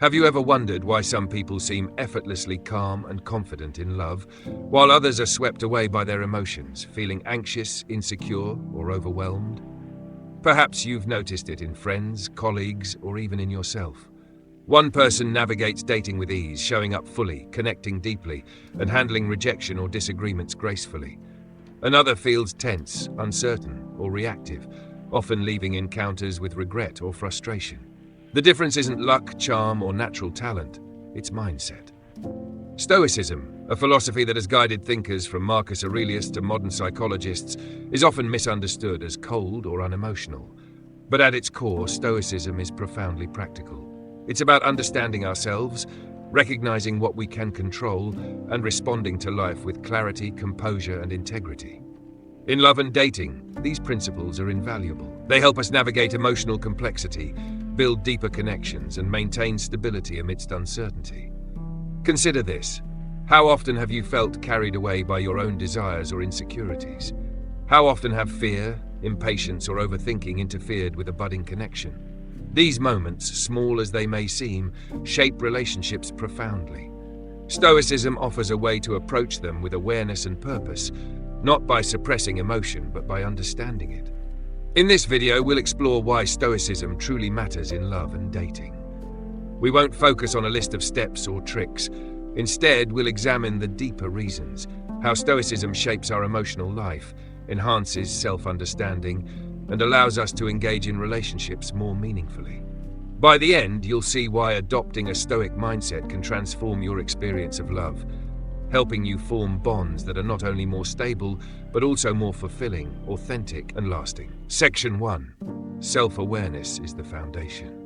Have you ever wondered why some people seem effortlessly calm and confident in love, while others are swept away by their emotions, feeling anxious, insecure, or overwhelmed? Perhaps you've noticed it in friends, colleagues, or even in yourself. One person navigates dating with ease, showing up fully, connecting deeply, and handling rejection or disagreements gracefully. Another feels tense, uncertain, or reactive, often leaving encounters with regret or frustration. The difference isn't luck, charm, or natural talent, it's mindset. Stoicism, a philosophy that has guided thinkers from Marcus Aurelius to modern psychologists, is often misunderstood as cold or unemotional. But at its core, Stoicism is profoundly practical. It's about understanding ourselves, recognizing what we can control, and responding to life with clarity, composure, and integrity. In love and dating, these principles are invaluable. They help us navigate emotional complexity, build deeper connections, and maintain stability amidst uncertainty. Consider this. How often have you felt carried away by your own desires or insecurities? How often have fear, impatience, or overthinking interfered with a budding connection? These moments, small as they may seem, shape relationships profoundly. Stoicism offers a way to approach them with awareness and purpose, not by suppressing emotion, but by understanding it. In this video, we'll explore why Stoicism truly matters in love and dating. We won't focus on a list of steps or tricks. Instead, we'll examine the deeper reasons, how Stoicism shapes our emotional life, enhances self-understanding, and allows us to engage in relationships more meaningfully. By the end, you'll see why adopting a Stoic mindset can transform your experience of love, helping you form bonds that are not only more stable, but also more fulfilling, authentic, and lasting. Section 1. Self-awareness is the foundation.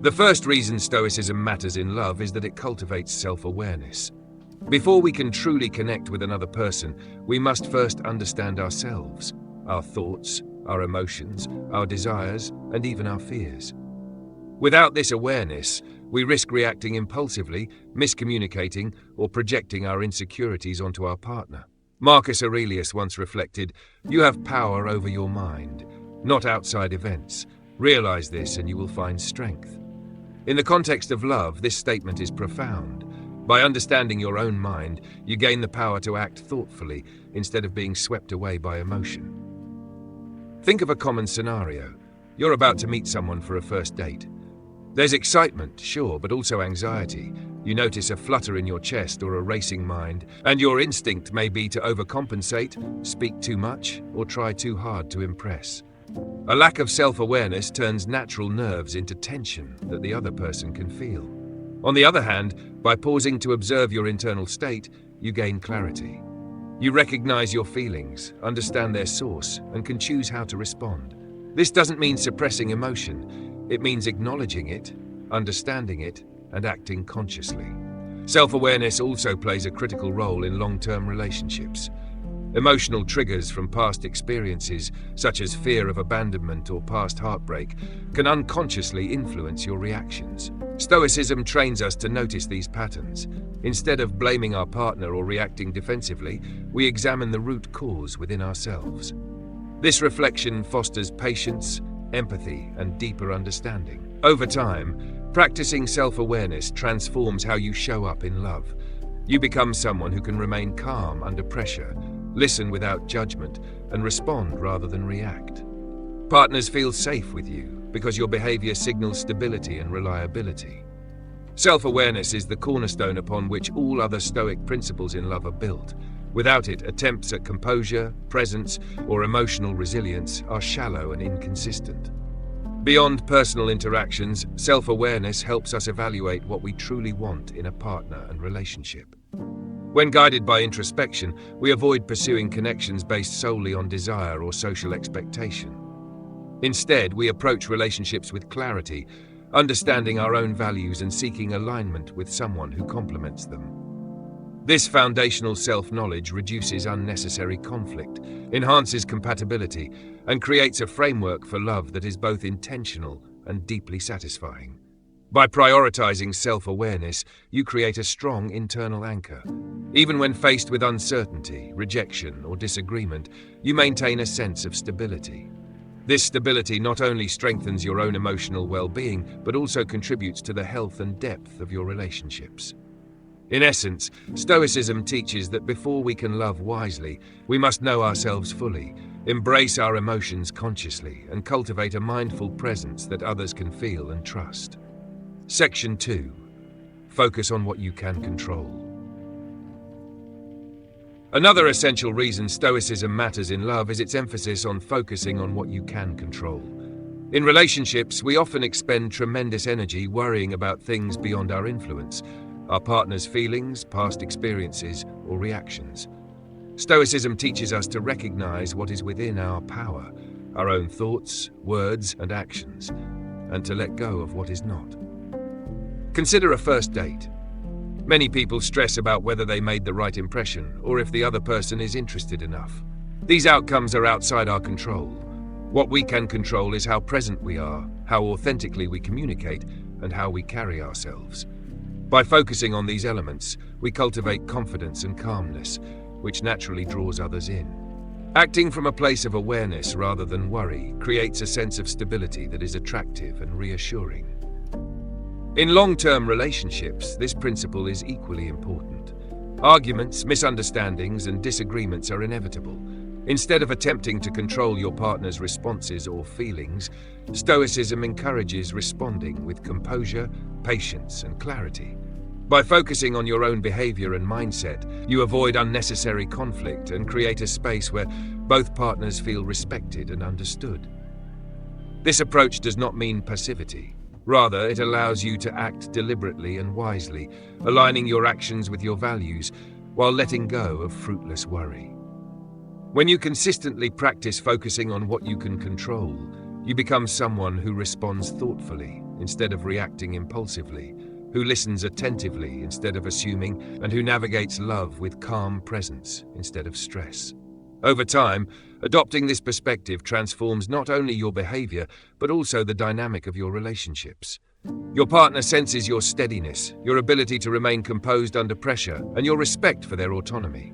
The first reason Stoicism matters in love is that it cultivates self-awareness. Before we can truly connect with another person, we must first understand ourselves, our thoughts, our emotions, our desires, and even our fears. Without this awareness, we risk reacting impulsively, miscommunicating, or projecting our insecurities onto our partner. Marcus Aurelius once reflected, "You have power over your mind, not outside events. Realize this and you will find strength." In the context of love, this statement is profound. By understanding your own mind, you gain the power to act thoughtfully instead of being swept away by emotion. Think of a common scenario. You're about to meet someone for a first date. There's excitement, sure, but also anxiety. You notice a flutter in your chest or a racing mind, and your instinct may be to overcompensate, speak too much, or try too hard to impress. A lack of self-awareness turns natural nerves into tension that the other person can feel. On the other hand, by pausing to observe your internal state, you gain clarity. You recognize your feelings, understand their source, and can choose how to respond. This doesn't mean suppressing emotion. It means acknowledging it, understanding it, and acting consciously. Self-awareness also plays a critical role in long-term relationships. Emotional triggers from past experiences, such as fear of abandonment or past heartbreak, can unconsciously influence your reactions. Stoicism trains us to notice these patterns. Instead of blaming our partner or reacting defensively, we examine the root cause within ourselves. This reflection fosters patience, empathy, and deeper understanding. Over time, practicing self-awareness transforms how you show up in love. You become someone who can remain calm under pressure, listen without judgment, and respond rather than react. Partners feel safe with you because your behavior signals stability and reliability. Self-awareness is the cornerstone upon which all other Stoic principles in love are built. Without it, attempts at composure, presence, or emotional resilience are shallow and inconsistent. Beyond personal interactions, self-awareness helps us evaluate what we truly want in a partner and relationship. When guided by introspection, we avoid pursuing connections based solely on desire or social expectation. Instead, we approach relationships with clarity, understanding our own values and seeking alignment with someone who complements them. This foundational self-knowledge reduces unnecessary conflict, enhances compatibility, and creates a framework for love that is both intentional and deeply satisfying. By prioritizing self-awareness, you create a strong internal anchor. Even when faced with uncertainty, rejection, or disagreement, you maintain a sense of stability. This stability not only strengthens your own emotional well-being, but also contributes to the health and depth of your relationships. In essence, Stoicism teaches that before we can love wisely, we must know ourselves fully, embrace our emotions consciously, and cultivate a mindful presence that others can feel and trust. Section 2. Focus on what you can control. Another essential reason Stoicism matters in love is its emphasis on focusing on what you can control. In relationships, we often expend tremendous energy worrying about things beyond our influence, our partner's feelings, past experiences, or reactions. Stoicism teaches us to recognize what is within our power, our own thoughts, words, and actions, and to let go of what is not. Consider a first date. Many people stress about whether they made the right impression or if the other person is interested enough. These outcomes are outside our control. What we can control is how present we are, how authentically we communicate, and how we carry ourselves. By focusing on these elements, we cultivate confidence and calmness, which naturally draws others in. Acting from a place of awareness rather than worry creates a sense of stability that is attractive and reassuring. In long-term relationships, this principle is equally important. Arguments, misunderstandings, and disagreements are inevitable. Instead of attempting to control your partner's responses or feelings, Stoicism encourages responding with composure, patience, and clarity. By focusing on your own behavior and mindset, you avoid unnecessary conflict and create a space where both partners feel respected and understood. This approach does not mean passivity. Rather, it allows you to act deliberately and wisely, aligning your actions with your values while letting go of fruitless worry. When you consistently practice focusing on what you can control, you become someone who responds thoughtfully instead of reacting impulsively, who listens attentively instead of assuming, and who navigates love with calm presence instead of stress. Over time, adopting this perspective transforms not only your behavior, but also the dynamic of your relationships. Your partner senses your steadiness, your ability to remain composed under pressure, and your respect for their autonomy.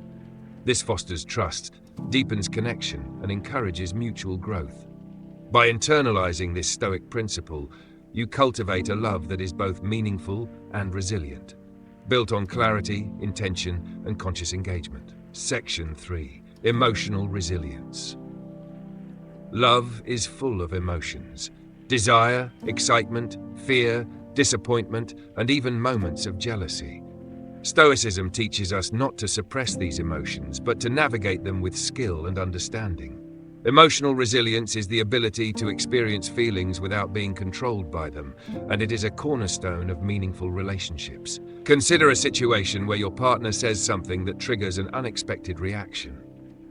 This fosters trust, deepens connection, and encourages mutual growth. By internalizing this Stoic principle, you cultivate a love that is both meaningful and resilient, built on clarity, intention, and conscious engagement. Section 3. Emotional resilience. Love is full of emotions. Desire, excitement, fear, disappointment, and even moments of jealousy. Stoicism teaches us not to suppress these emotions, but to navigate them with skill and understanding. Emotional resilience is the ability to experience feelings without being controlled by them, and it is a cornerstone of meaningful relationships. Consider a situation where your partner says something that triggers an unexpected reaction.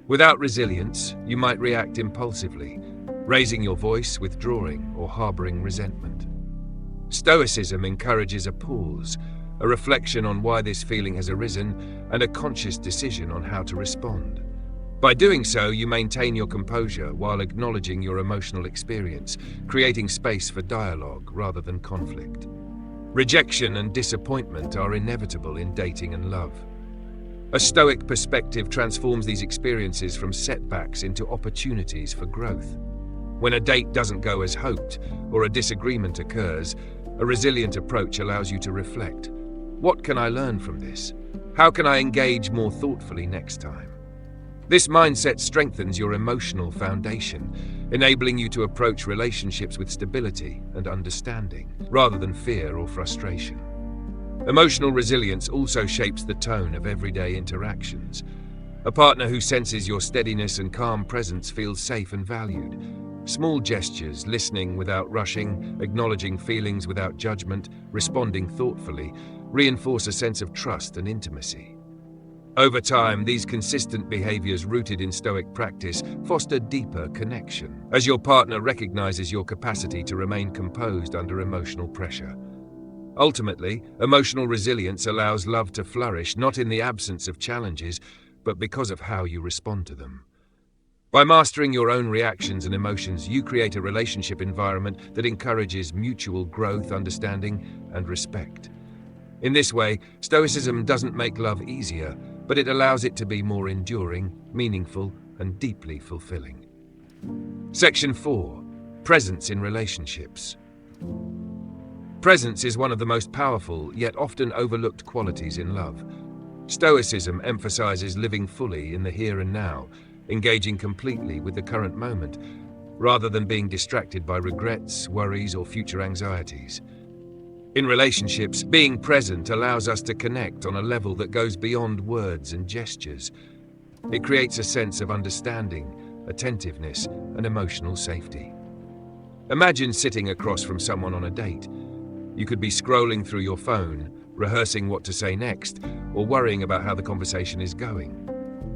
Without resilience, you might react impulsively, raising your voice, withdrawing, or harboring resentment. Stoicism encourages a pause, a reflection on why this feeling has arisen, and a conscious decision on how to respond. By doing so, you maintain your composure while acknowledging your emotional experience, creating space for dialogue rather than conflict. Rejection and disappointment are inevitable in dating and love. A Stoic perspective transforms these experiences from setbacks into opportunities for growth. When a date doesn't go as hoped or a disagreement occurs, a resilient approach allows you to reflect. What can I learn from this? How can I engage more thoughtfully next time? This mindset strengthens your emotional foundation, enabling you to approach relationships with stability and understanding, rather than fear or frustration. Emotional resilience also shapes the tone of everyday interactions. A partner who senses your steadiness and calm presence feels safe and valued. Small gestures, listening without rushing, acknowledging feelings without judgment, responding thoughtfully, reinforce a sense of trust and intimacy. Over time, these consistent behaviors rooted in Stoic practice foster deeper connection, as your partner recognizes your capacity to remain composed under emotional pressure. Ultimately, emotional resilience allows love to flourish not in the absence of challenges, but because of how you respond to them. By mastering your own reactions and emotions, you create a relationship environment that encourages mutual growth, understanding, and respect. In this way, Stoicism doesn't make love easier, but it allows it to be more enduring, meaningful, and deeply fulfilling. Section 4. Presence in relationships. Presence is one of the most powerful, yet often overlooked qualities in love. Stoicism emphasizes living fully in the here and now, engaging completely with the current moment, rather than being distracted by regrets, worries, or future anxieties. In relationships, being present allows us to connect on a level that goes beyond words and gestures. It creates a sense of understanding, attentiveness, and emotional safety. Imagine sitting across from someone on a date. You could be scrolling through your phone, rehearsing what to say next, or worrying about how the conversation is going.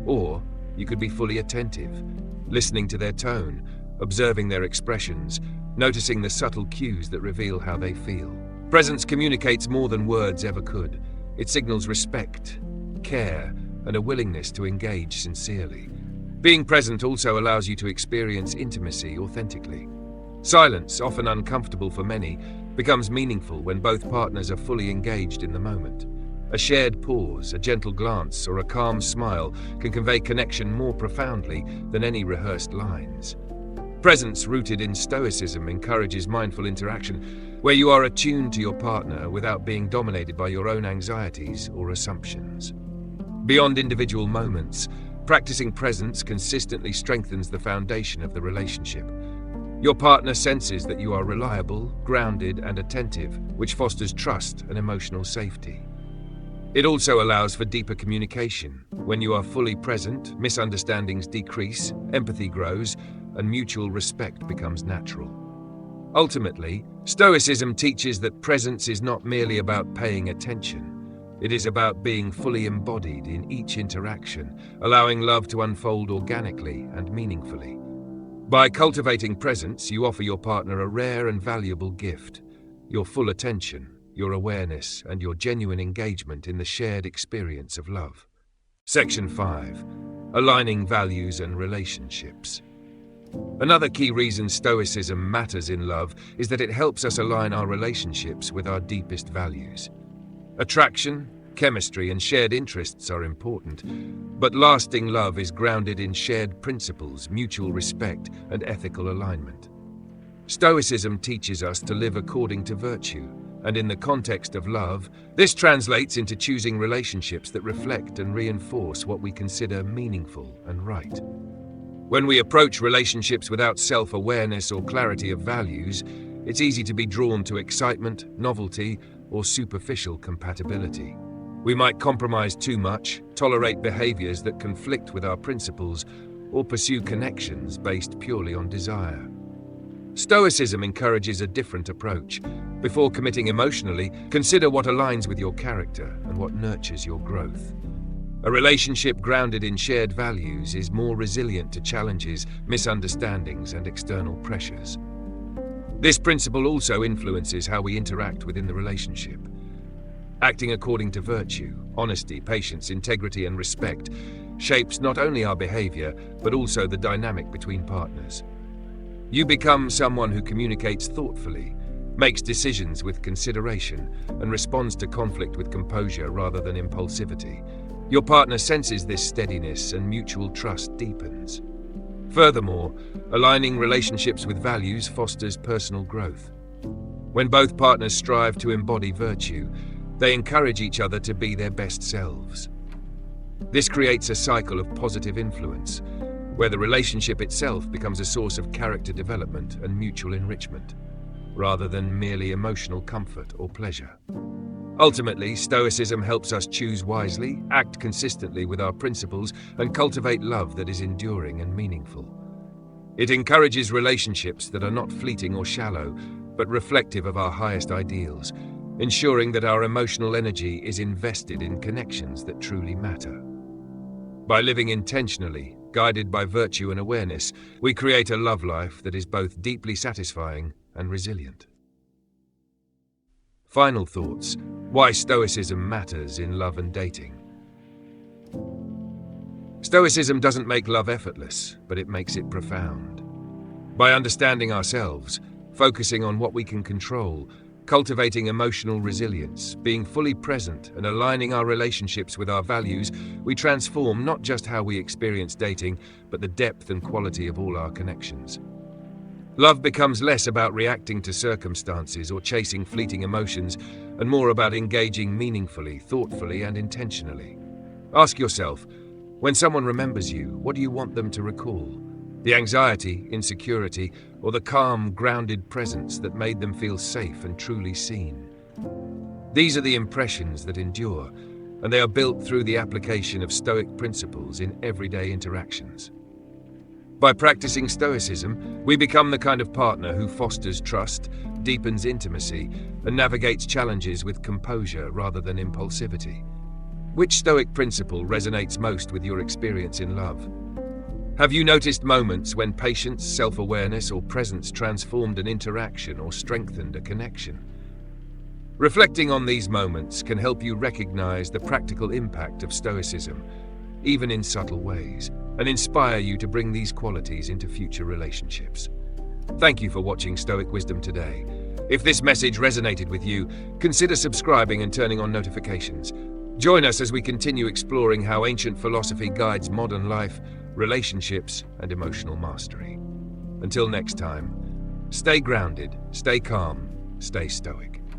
Or you could be fully attentive, listening to their tone, observing their expressions, noticing the subtle cues that reveal how they feel. Presence communicates more than words ever could. It signals respect, care, and a willingness to engage sincerely. Being present also allows you to experience intimacy authentically. Silence, often uncomfortable for many, becomes meaningful when both partners are fully engaged in the moment. A shared pause, a gentle glance, or a calm smile can convey connection more profoundly than any rehearsed lines. Presence rooted in Stoicism encourages mindful interaction, where you are attuned to your partner without being dominated by your own anxieties or assumptions. Beyond individual moments, practicing presence consistently strengthens the foundation of the relationship. Your partner senses that you are reliable, grounded, and attentive, which fosters trust and emotional safety. It also allows for deeper communication. When you are fully present, misunderstandings decrease, empathy grows, and mutual respect becomes natural. Ultimately, Stoicism teaches that presence is not merely about paying attention. It is about being fully embodied in each interaction, allowing love to unfold organically and meaningfully. By cultivating presence, you offer your partner a rare and valuable gift: your full attention, your awareness, and your genuine engagement in the shared experience of love. Section 5. Aligning values and relationships. Another key reason Stoicism matters in love is that it helps us align our relationships with our deepest values. Attraction, chemistry, and shared interests are important, but lasting love is grounded in shared principles, mutual respect, and ethical alignment. Stoicism teaches us to live according to virtue, and in the context of love, this translates into choosing relationships that reflect and reinforce what we consider meaningful and right. When we approach relationships without self-awareness or clarity of values, it's easy to be drawn to excitement, novelty, or superficial compatibility. We might compromise too much, tolerate behaviors that conflict with our principles, or pursue connections based purely on desire. Stoicism encourages a different approach. Before committing emotionally, consider what aligns with your character and what nurtures your growth. A relationship grounded in shared values is more resilient to challenges, misunderstandings, and external pressures. This principle also influences how we interact within the relationship. Acting according to virtue, honesty, patience, integrity, and respect shapes not only our behavior, but also the dynamic between partners. You become someone who communicates thoughtfully, makes decisions with consideration, and responds to conflict with composure rather than impulsivity. Your partner senses this steadiness, and mutual trust deepens. Furthermore, aligning relationships with values fosters personal growth. When both partners strive to embody virtue, they encourage each other to be their best selves. This creates a cycle of positive influence, where the relationship itself becomes a source of character development and mutual enrichment, rather than merely emotional comfort or pleasure. Ultimately, Stoicism helps us choose wisely, act consistently with our principles, and cultivate love that is enduring and meaningful. It encourages relationships that are not fleeting or shallow, but reflective of our highest ideals, ensuring that our emotional energy is invested in connections that truly matter. By living intentionally, guided by virtue and awareness, we create a love life that is both deeply satisfying and resilient. Final thoughts: why Stoicism matters in love and dating. Stoicism doesn't make love effortless, but it makes it profound. By understanding ourselves, focusing on what we can control, Cultivating emotional resilience, being fully present, and aligning our relationships with our values, we transform not just how we experience dating, but the depth and quality of all our connections. Love becomes less about reacting to circumstances or chasing fleeting emotions, and more about engaging meaningfully, thoughtfully, and intentionally. Ask yourself, when someone remembers you, what do you want them to recall? The anxiety, insecurity, or the calm, grounded presence that made them feel safe and truly seen? These are the impressions that endure, and they are built through the application of Stoic principles in everyday interactions. By practicing Stoicism, we become the kind of partner who fosters trust, deepens intimacy, and navigates challenges with composure rather than impulsivity. Which Stoic principle resonates most with your experience in love? Have you noticed moments when patience, self-awareness, or presence transformed an interaction or strengthened a connection? Reflecting on these moments can help you recognize the practical impact of Stoicism, even in subtle ways, and inspire you to bring these qualities into future relationships. Thank you for watching Stoic Wisdom today. If this message resonated with you, consider subscribing and turning on notifications. Join us as we continue exploring how ancient philosophy guides modern life, relationships, and emotional mastery. Until next time, stay grounded, stay calm, stay stoic.